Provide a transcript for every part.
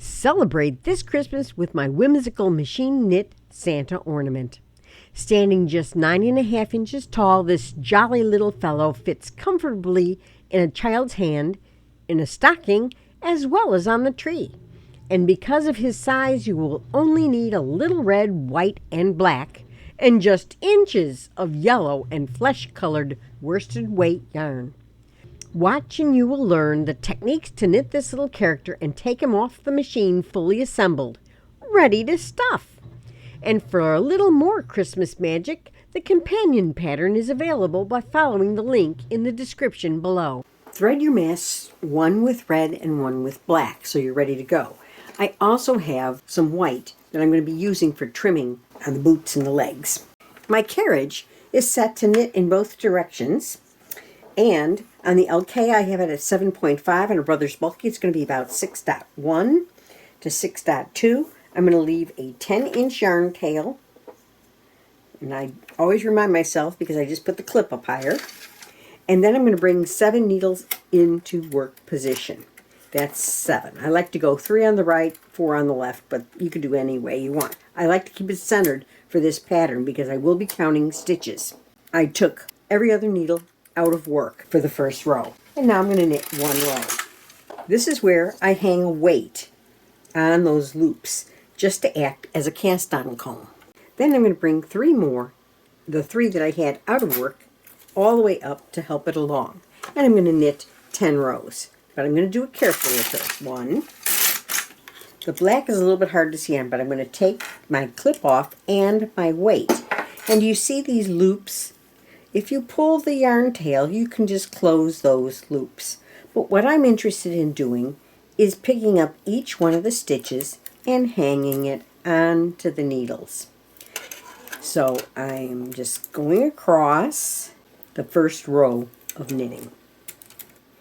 Celebrate this Christmas with my whimsical machine knit Santa ornament. Standing just 9.5 inches tall, this jolly little fellow fits comfortably in a child's hand, in a stocking, as well as on the tree. And because of his size, you will only need a little red, white, and black, and just inches of yellow and flesh-colored worsted weight yarn. Watch and you will learn the techniques to knit this little character and take him off the machine fully assembled, ready to stuff. And for a little more Christmas magic, the companion pattern is available by following the link in the description below. Thread your masks, one with red and one with black, so you're ready to go. I also have some white that I'm going to be using for trimming on the boots and the legs. My carriage is set to knit in both directions, and on the LK I have it at 7.5, and a Brother's Bulky it's going to be about 6.1 to 6.2. I'm going to leave a 10-inch yarn tail, and I always remind myself because I just put the clip up higher. And then I'm going to bring 7 needles into work position. That's 7. I like to go 3 on the right, 4 on the left, but you can do any way you want. I like to keep it centered for this pattern because I will be counting stitches. I took every other needle out of work for the first row. And now I'm going to knit 1 row. This is where I hang a weight on those loops just to act as a cast-on comb. Then I'm going to bring 3 more, the 3 that I had out of work, all the way up to help it along. And I'm going to knit 10 rows. But I'm going to do it carefully at first. 1. The black is a little bit hard to see on, but I'm going to take my clip off and my weight. And you see these loops? If you pull the yarn tail, you can just close those loops. But what I'm interested in doing is picking up each one of the stitches and hanging it onto the needles. So I'm just going across the first row of knitting.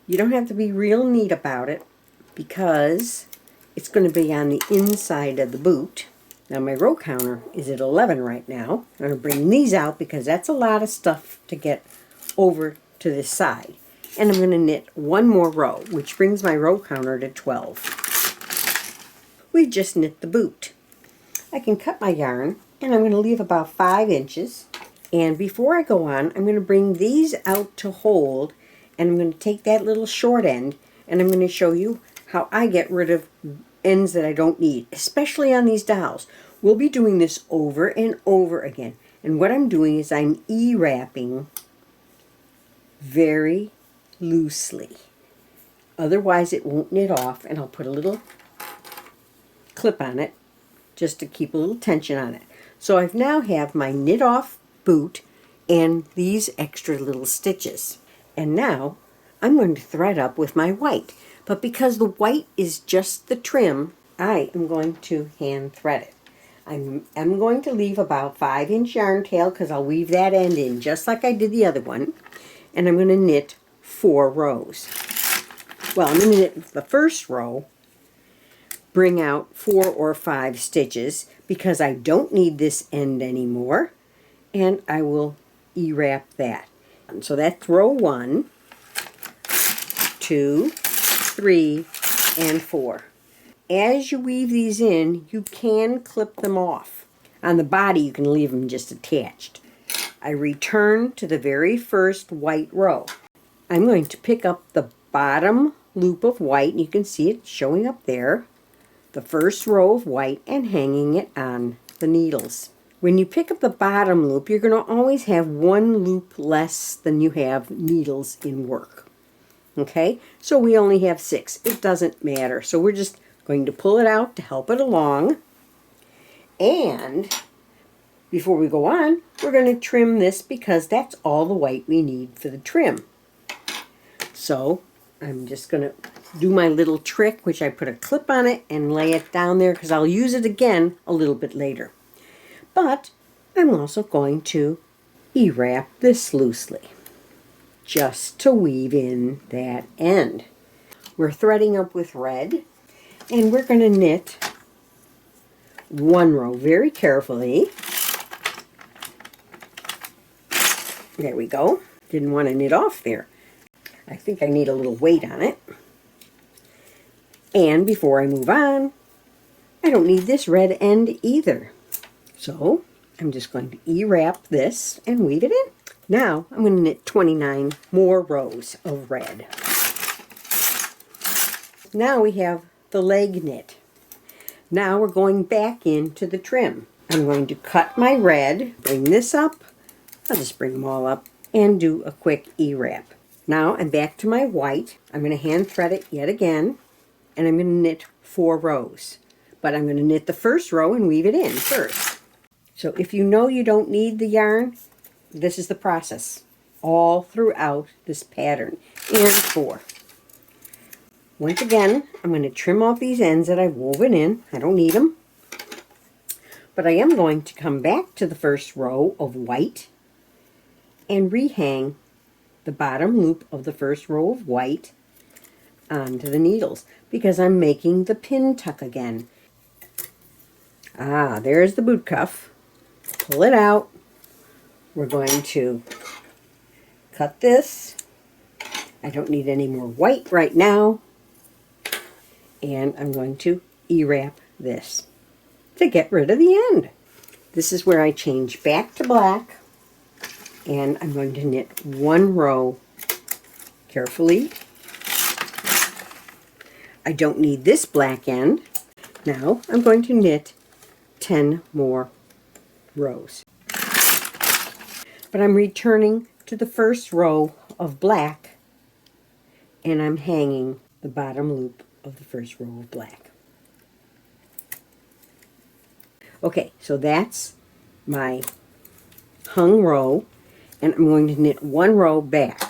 You don't have to be real neat about it because it's going to be on the inside of the boot. Now my row counter is at 11 right now. I'm going to bring these out because that's a lot of stuff to get over to this side. And I'm going to knit 1 more row, which brings my row counter to 12. We just knit the boot. I can cut my yarn, and I'm going to leave about 5 inches. And before I go on, I'm going to bring these out to hold, and I'm going to take that little short end, and I'm going to show you how I get rid of ends that I don't need, especially on these dolls. We'll be doing this over and over again. And what I'm doing is I'm E-wrapping very loosely. Otherwise it won't knit off, and I'll put a little clip on it just to keep a little tension on it. So I now have my knit off boot and these extra little stitches. And now I'm going to thread up with my white. But because the white is just the trim, I am going to hand thread it. I'm going to leave about 5-inch yarn tail because I'll weave that end in just like I did the other one. And I'm going to knit 4 rows. Well, I'm going to knit the first row, bring out 4 or 5 stitches because I don't need this end anymore. And I will E-wrap that. So that's row 1, 2, 3, and 4. As you weave these in, you can clip them off. On the body, you can leave them just attached. I return to the very first white row. I'm going to pick up the bottom loop of white, and you can see it showing up there, the first row of white, and hanging it on the needles. When you pick up the bottom loop, you're going to always have 1 loop less than you have needles in work. Okay, so we only have 6. It doesn't matter. So we're just going to pull it out to help it along. And before we go on, we're going to trim this because that's all the white we need for the trim. So I'm just going to do my little trick, which I put a clip on it and lay it down there because I'll use it again a little bit later. But I'm also going to E-wrap this loosely, just to weave in that end. We're threading up with red, and we're going to knit 1 row very carefully. There we go. Didn't want to knit off there. I think I need a little weight on it. And before I move on, I don't need this red end either. So I'm just going to E-wrap this and weave it in. Now I'm going to knit 29 more rows of red. Now we have the leg knit. Now we're going back into the trim. I'm going to cut my red, bring this up, I'll just bring them all up, and do a quick E-wrap. Now I'm back to my white. I'm going to hand thread it yet again, and I'm going to knit 4 rows. But I'm going to knit the first row and weave it in first. So if you know you don't need the yarn, this is the process all throughout this pattern and 4. Once again, I'm going to trim off these ends that I've woven in. I don't need them. But I am going to come back to the first row of white and rehang the bottom loop of the first row of white onto the needles because I'm making the pin tuck again. Ah, there's the boot cuff. Pull it out. We're going to cut this. I don't need any more white right now. And I'm going to E-wrap this to get rid of the end. This is where I change back to black, and I'm going to knit 1 row carefully. I don't need this black end. Now I'm going to knit 10 more rows. But I'm returning to the first row of black, and I'm hanging the bottom loop of the first row of black. Okay, so that's my hung row, and I'm going to knit 1 row back.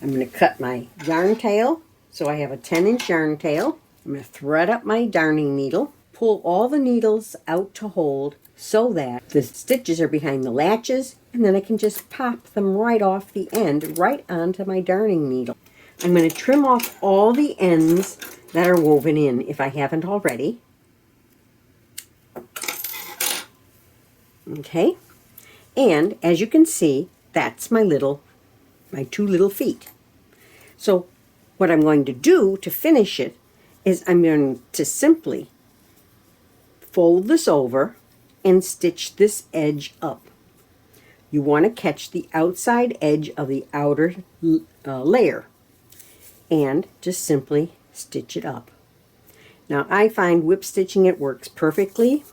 I'm going to cut my yarn tail, so I have a 10-inch yarn tail. I'm going to thread up my darning needle, pull all the needles out to hold so that the stitches are behind the latches, and then I can just pop them right off the end, right onto my darning needle. I'm going to trim off all the ends that are woven in if I haven't already. Okay, and as you can see, that's my 2 little feet. So what I'm going to do to finish it is I'm going to simply fold this over and stitch this edge up. You want to catch the outside edge of the outer layer and just simply stitch it up. Now I find whip stitching it works perfectly.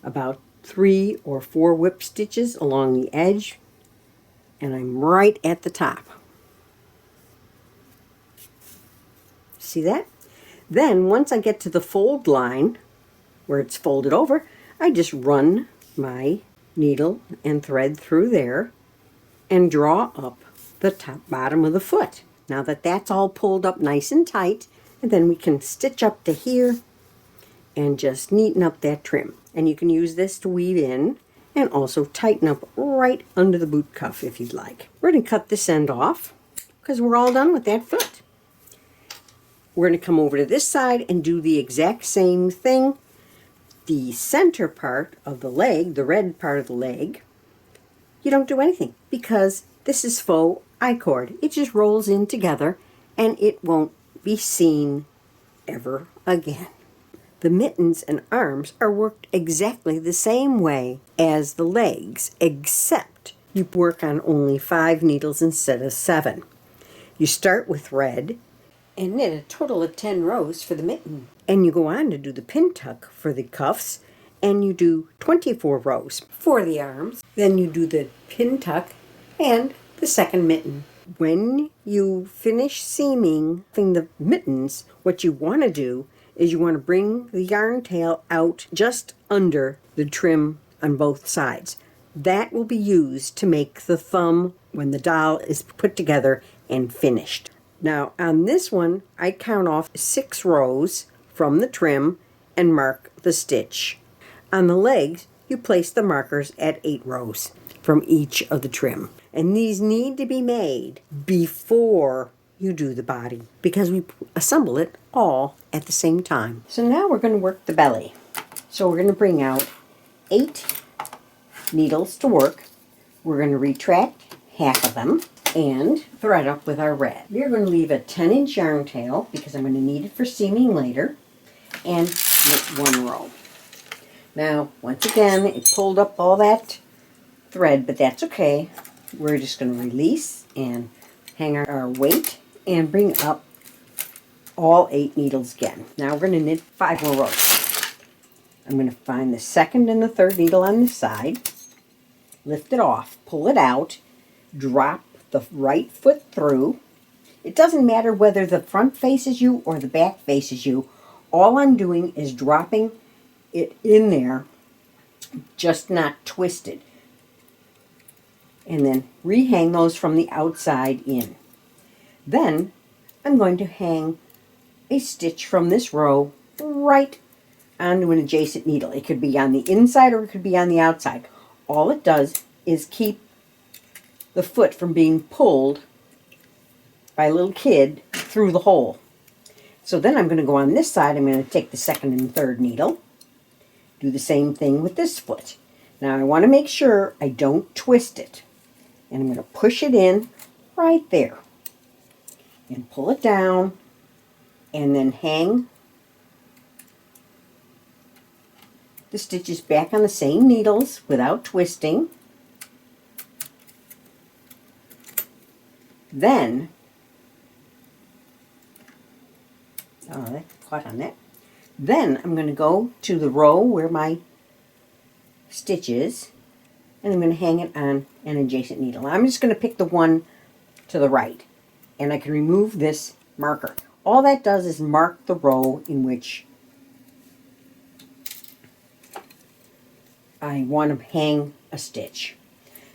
About 3 or 4 whip stitches along the edge, and I'm right at the top. See that? Then once I get to the fold line where it's folded over, I just run my needle and thread through there and draw up the bottom of the foot. Now that that's all pulled up nice and tight, and then we can stitch up to here and just neaten up that trim. And you can use this to weave in and also tighten up right under the boot cuff if you'd like. We're going to cut this end off because we're all done with that foot. We're going to come over to this side and do the exact same thing. The center part of the leg, the red part of the leg, you don't do anything because this is faux I-cord. It just rolls in together and it won't be seen ever again. The mittens and arms are worked exactly the same way as the legs, except you work on only 5 needles instead of 7. You start with red and knit a total of 10 rows for the mitten. And you go on to do the pin tuck for the cuffs, and you do 24 rows for the arms. Then you do the pin tuck and the second mitten. When you finish seaming the mittens, what you want to do is you want to bring the yarn tail out just under the trim on both sides. That will be used to make the thumb when the doll is put together and finished. Now on this one, I count off 6 rows from the trim and mark the stitch. On the legs, you place the markers at 8 rows from each of the trim. And these need to be made before you do the body because we assemble it all at the same time. So now we're going to work the belly. So we're going to bring out 8 needles to work. We're going to retract half of them. and thread up with our red. We're going to leave a 10-inch yarn tail because I'm going to need it for seaming later, and knit one row. Now, once again, it pulled up all that thread, but that's okay. We're just going to release and hang our weight and bring up all 8 needles again. Now we're going to knit 5 more rows. I'm going to find the second and the third needle on this side, lift it off, pull it out, drop the right foot through. It doesn't matter whether the front faces you or the back faces you. All I'm doing is dropping it in there, just not twisted. And then rehang those from the outside in. Then I'm going to hang a stitch from this row right onto an adjacent needle. It could be on the inside or it could be on the outside. All it does is keep the foot from being pulled by a little kid through the hole. So then I'm going to go on this side. I'm going to take the second and third needle, do the same thing with this foot. Now I want to make sure I don't twist it. And I'm going to push it in right there and pull it down and then hang the stitches back on the same needles without twisting. Then, oh, that caught on that. Then I'm going to go to the row where my stitch is, and I'm going to hang it on an adjacent needle. I'm just going to pick the one to the right, and I can remove this marker. All that does is mark the row in which I want to hang a stitch.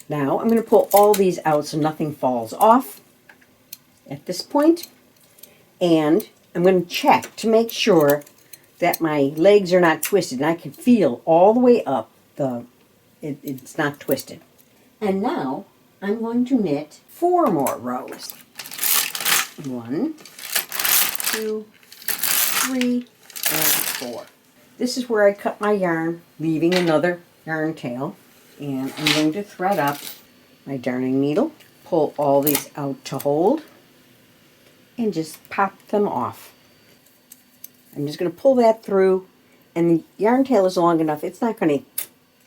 Now I'm going to pull all these out so nothing falls off at this point, and I'm going to check to make sure that my legs are not twisted, and I can feel all the way up it's not twisted. And now I'm going to knit 4 more rows. 1, 2, 3, and 4. This is where I cut my yarn, leaving another yarn tail, and I'm going to thread up my darning needle, pull all these out to hold, and just pop them off. I'm just going to pull that through, and the yarn tail is long enough, it's not going to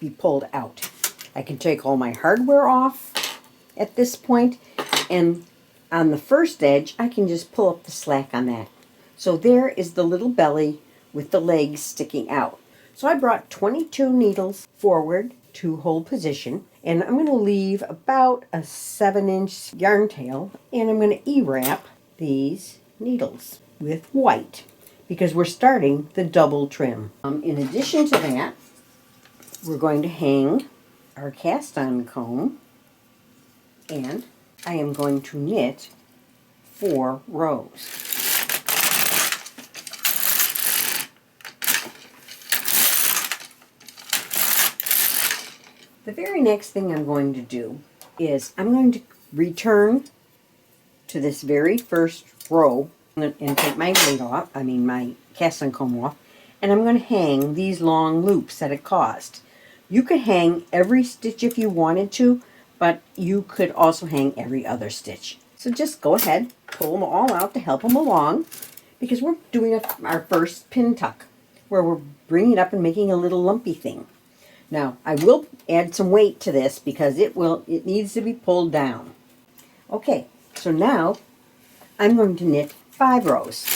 be pulled out. I can take all my hardware off at this point, and on the first edge, I can just pull up the slack on that. So there is the little belly with the legs sticking out. So I brought 22 needles forward to hold position, and I'm going to leave about a 7-inch yarn tail, and I'm going to E-wrap these needles with white because we're starting the double trim. In addition to that, we're going to hang our cast-on comb, and I am going to knit 4 rows. The very next thing I'm going to do is I'm going to return to this very first row and take my weight off, my cast-on comb off, and I'm going to hang these long loops that it caused. You could hang every stitch if you wanted to, but you could also hang every other stitch. So just go ahead, pull them all out to help them along, because we're doing our first pin tuck, where we're bringing it up and making a little lumpy thing. Now, I will add some weight to this because it needs to be pulled down. Okay, so now I'm going to knit 5 rows.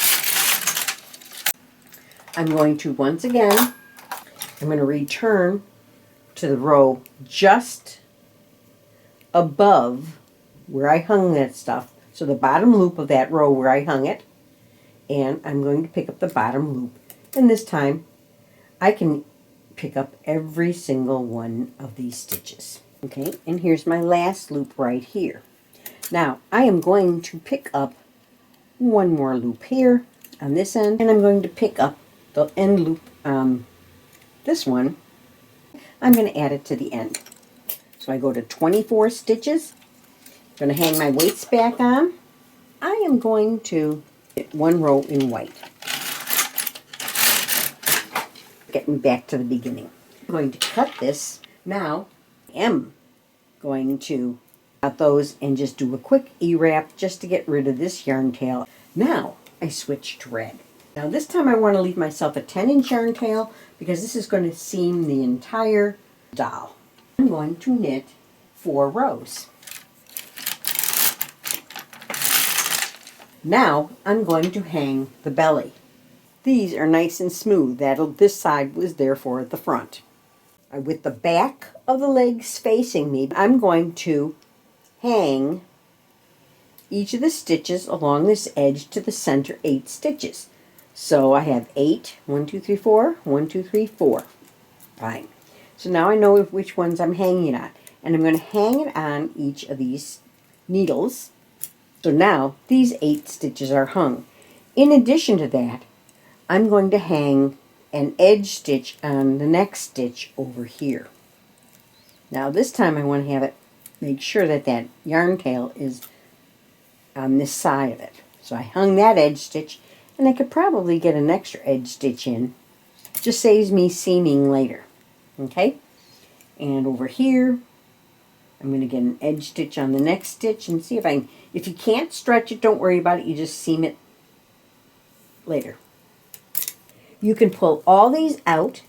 I'm going to, once again, I'm going to return to the row just above where I hung that stuff. So the bottom loop of that row where I hung it. And I'm going to pick up the bottom loop. And this time I can pick up every single one of these stitches. Okay, and here's my last loop right here. Now I am going to pick up one more loop here on this end, and I'm going to pick up the end loop this one. I'm going to add it to the end. So I go to 24 stitches. I'm going to hang my weights back on. I am going to get 1 row in white. Getting back to the beginning. I'm going to cut this. Now I am going to Got those and just do a quick E-wrap just to get rid of this yarn tail. Now I switch to red. Now this time I want to leave myself a 10-inch yarn tail because this is going to seam the entire doll. I'm going to knit 4 rows. Now I'm going to hang the belly. These are nice and smooth. This side was therefore at the front. With the back of the legs facing me, I'm going to hang each of the stitches along this edge to the center 8 stitches. So I have 8, 1, 2, 3, 4, 1, 2, 3, 4. Fine. So now I know which ones I'm hanging on. And I'm going to hang it on each of these needles. So now these 8 stitches are hung. In addition to that, I'm going to hang an edge stitch on the next stitch over here. Now this time I want to have it, make sure that that yarn tail is on this side of it. So I hung that edge stitch, and I could probably get an extra edge stitch in. Just saves me seaming later. Okay? And over here, I'm going to get an edge stitch on the next stitch and see if I can. If you can't stretch it, don't worry about it. You just seam it later. You can pull all these out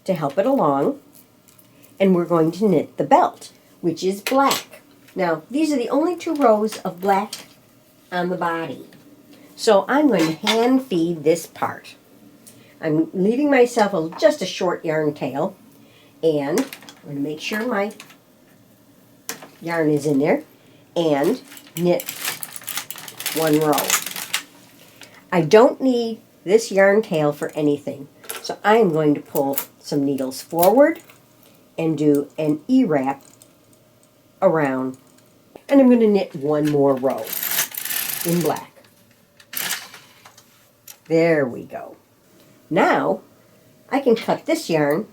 to help it along. And we're going to knit the belt, which is black. Now, these are the only 2 rows of black on the body. So I'm going to hand feed this part. I'm leaving myself just a short yarn tail, and I'm going to make sure my yarn is in there and knit 1 row. I don't need this yarn tail for anything, so I'm going to pull some needles forward and do an E-wrap around, and I'm going to knit 1 more row in black. There we go. Now I can cut this yarn.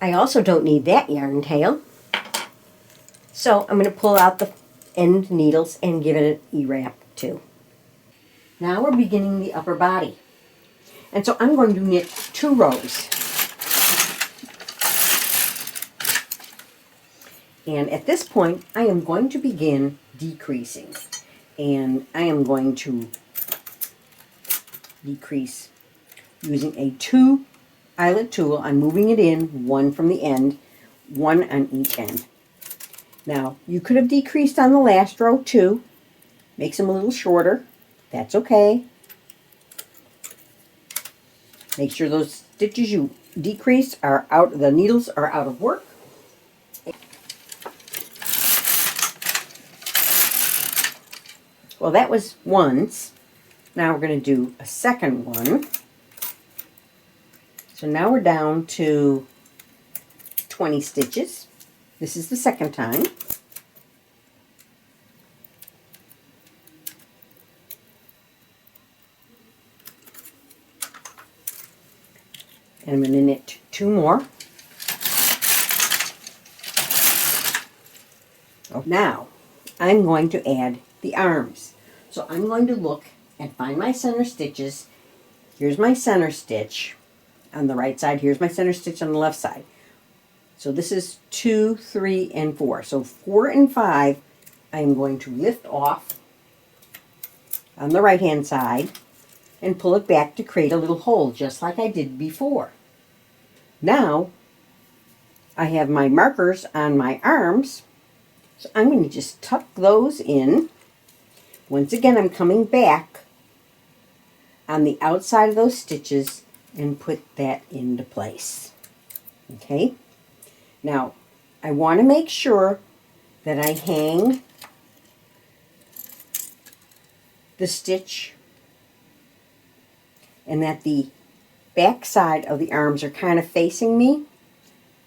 I also don't need that yarn tail, so I'm going to pull out the end needles and give it an E-wrap too. Now we're beginning the upper body, and so I'm going to knit 2 rows. And at this point, I am going to begin decreasing. And I am going to decrease using a 2 eyelet tool. I'm moving it in, 1 from the end, 1 on each end. Now, you could have decreased on the last row too. Makes them a little shorter. That's okay. Make sure those stitches you decreased are out, the needles are out of work. Well, that was once. Now we're going to do a second one. So now we're down to 20 stitches. This is the second time. And I'm going to knit 2 more. Now, I'm going to add the arms. So I'm going to look and find my center stitches. Here's my center stitch on the right side. Here's my center stitch on the left side. So this is 2, 3, and 4. So 4 and 5, I'm going to lift off on the right hand side and pull it back to create a little hole, just like I did before. Now, I have my markers on my arms, so I'm going to just tuck those in. Once again, I'm coming back on the outside of those stitches and put that into place. Okay? Now, I want to make sure that I hang the stitch and that the back side of the arms are kind of facing me,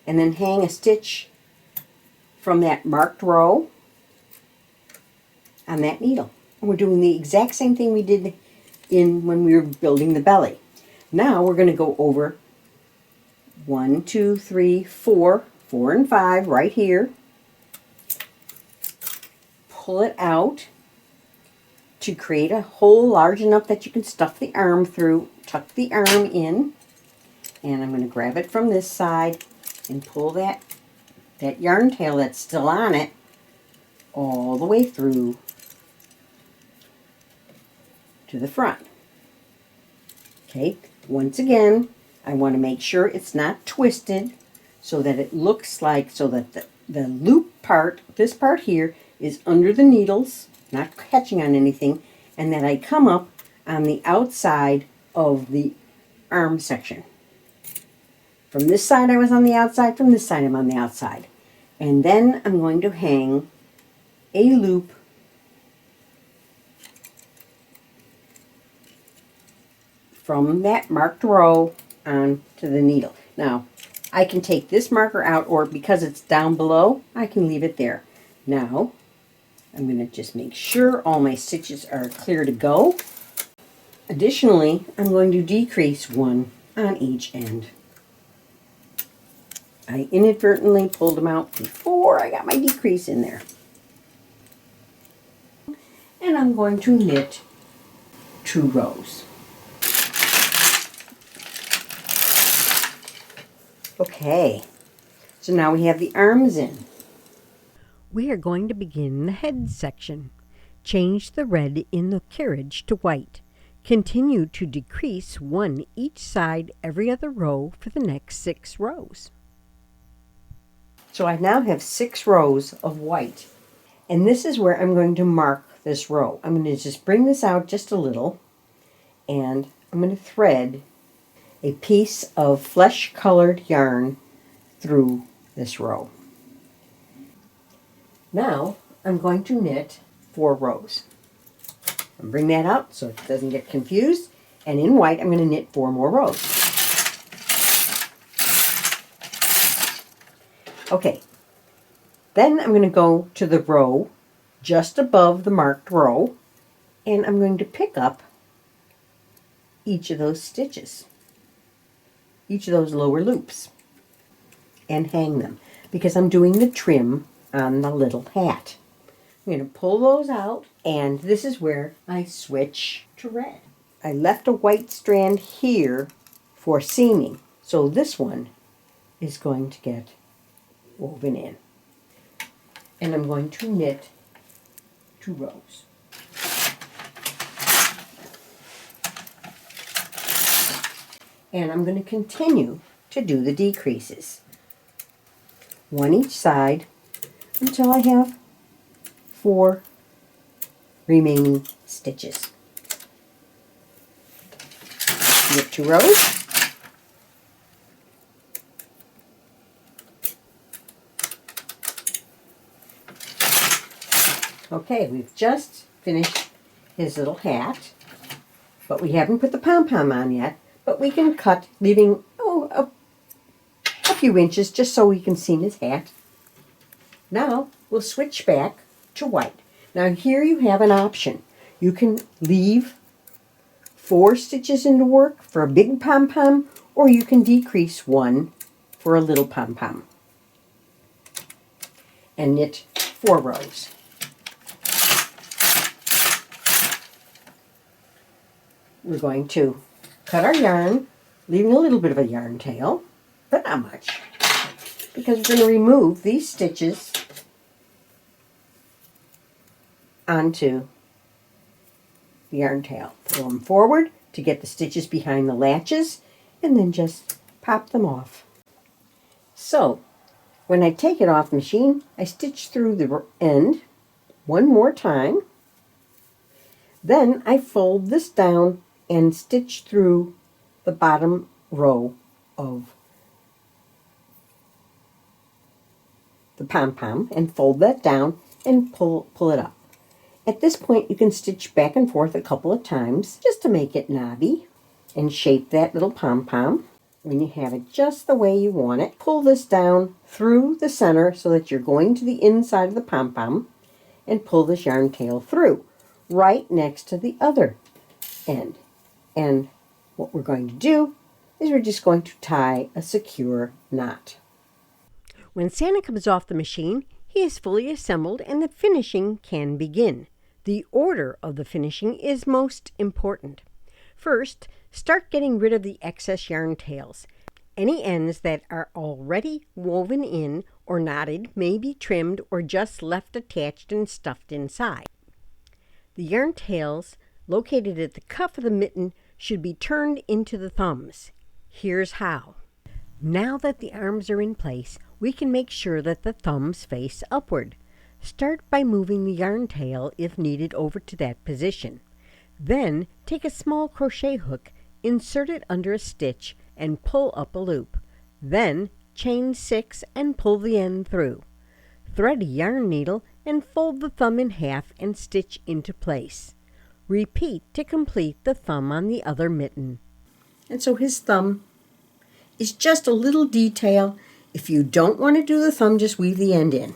and then hang a stitch from that marked row on that needle. And we're doing the exact same thing we did when we were building the belly. Now we're going to go over 1, 2, 3, 4, 4 and 5 right here. Pull it out to create a hole large enough that you can stuff the arm through. Tuck the arm in, and I'm going to grab it from this side and pull that that yarn tail that's still on it all the way through to the front. Okay, once again, I want to make sure it's not twisted so that it looks like, so that the loop part, this part here, is under the needles, not catching on anything, and that I come up on the outside of the arm section. From this side I was on the outside, from this side I'm on the outside. And then I'm going to hang a loop from that marked row onto the needle. Now, I can take this marker out, or because it's down below, I can leave it there. Now, I'm going to just make sure all my stitches are clear to go. Additionally, I'm going to decrease one on each end. I inadvertently pulled them out before I got my decrease in there. And I'm going to knit 2 rows. Okay, so now we have the arms in. We are going to begin the head section. Change the red in the carriage to white. Continue to decrease 1 each side every other row for the next 6 rows. So I now have 6 rows of white, and this is where I'm going to mark this row. I'm going to just bring this out just a little, and I'm going to thread a piece of flesh-colored yarn through this row. Now I'm going to knit 4 rows. And bring that out so it doesn't get confused, and in white I'm going to knit 4 more rows. Okay, then I'm going to go to the row just above the marked row, and I'm going to pick up each of those stitches, each of those lower loops, and hang them, because I'm doing the trim on the little hat. I'm going to pull those out, and this is where I switch to red. I left a white strand here for seaming, so this one is going to get woven in. And I'm going to knit 2 rows. And I'm going to continue to do the decreases, 1 each side, until I have 4 remaining stitches. Knit 2 rows. Okay, we've just finished his little hat, but we haven't put the pom-pom on yet, but we can cut, leaving a few inches just so we can seam his hat. Now we'll switch back to white. Now here you have an option. You can leave 4 stitches into work for a big pom-pom, or you can decrease 1 for a little pom-pom. And knit 4 rows. We're going to cut our yarn, leaving a little bit of a yarn tail, but not much, because we're going to remove these stitches onto the yarn tail. Pull them forward to get the stitches behind the latches, and then just pop them off. So when I take it off the machine, I stitch through the end 1 more time. Then I fold this down and stitch through the bottom row of the pom-pom and fold that down and pull it up. At this point you can stitch back and forth a couple of times just to make it knobby and shape that little pom-pom. When you have it just the way you want it, pull this down through the center so that you're going to the inside of the pom-pom, and pull this yarn tail through right next to the other end. And what we're going to do is we're just going to tie a secure knot. When Santa comes off the machine, he is fully assembled and the finishing can begin. The order of the finishing is most important. First, start getting rid of the excess yarn tails. Any ends that are already woven in or knotted may be trimmed or just left attached and stuffed inside. The yarn tails located at the cuff of the mitten should be turned into the thumbs. Here's how. Now that the arms are in place, we can make sure that the thumbs face upward. Start by moving the yarn tail if needed over to that position. Then take a small crochet hook, insert it under a stitch, and pull up a loop. Then chain 6 and pull the end through. Thread a yarn needle and fold the thumb in half and stitch into place. Repeat to complete the thumb on the other mitten. And so his thumb is just a little detail. If you don't want to do the thumb, just weave the end in.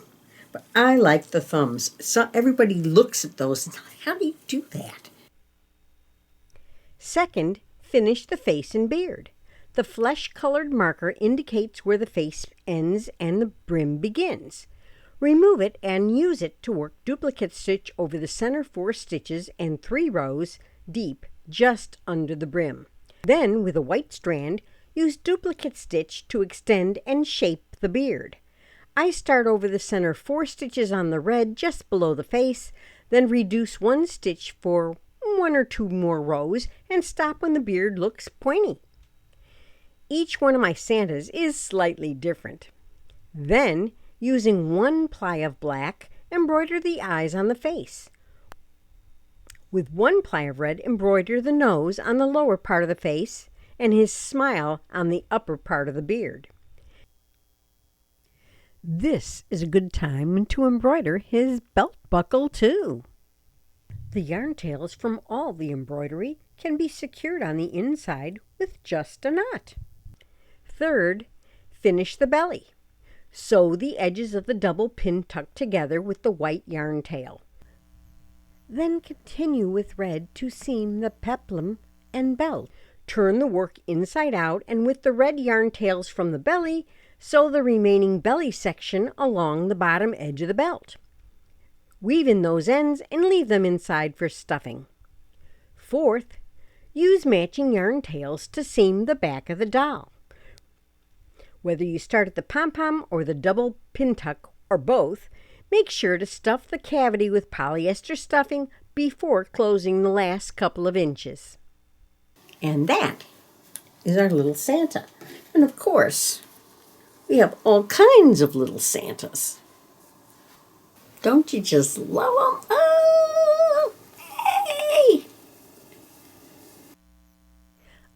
But I like the thumbs. So everybody looks at those and says, how do you do that? Second, finish the face and beard. The flesh-colored marker indicates where the face ends and the brim begins. Remove it and use it to work duplicate stitch over the center 4 stitches and 3 rows deep just under the brim. Then, with a white strand, use duplicate stitch to extend and shape the beard. I start over the center 4 stitches on the red just below the face, then reduce 1 stitch for 1 or 2 more rows and stop when the beard looks pointy. Each one of my Santas is slightly different. Then, using 1 ply of black, embroider the eyes on the face. With 1 ply of red, embroider the nose on the lower part of the face and his smile on the upper part of the beard. This is a good time to embroider his belt buckle too. The yarn tails from all the embroidery can be secured on the inside with just a knot. Third, finish the belly. Sew the edges of the double pin tuck together with the white yarn tail. Then continue with red to seam the peplum and belt. Turn the work inside out and with the red yarn tails from the belly, sew the remaining belly section along the bottom edge of the belt. Weave in those ends and leave them inside for stuffing. Fourth, use matching yarn tails to seam the back of the doll. Whether you start at the pom-pom or the double pintuck or both, make sure to stuff the cavity with polyester stuffing before closing the last couple of inches. And that is our little Santa. And of course, we have all kinds of little Santas. Don't you just love them? Oh, hey!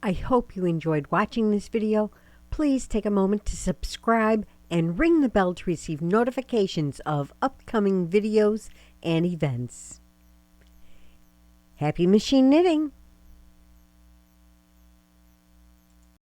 I hope you enjoyed watching this video. Please take a moment to subscribe and ring the bell to receive notifications of upcoming videos and events. Happy machine knitting!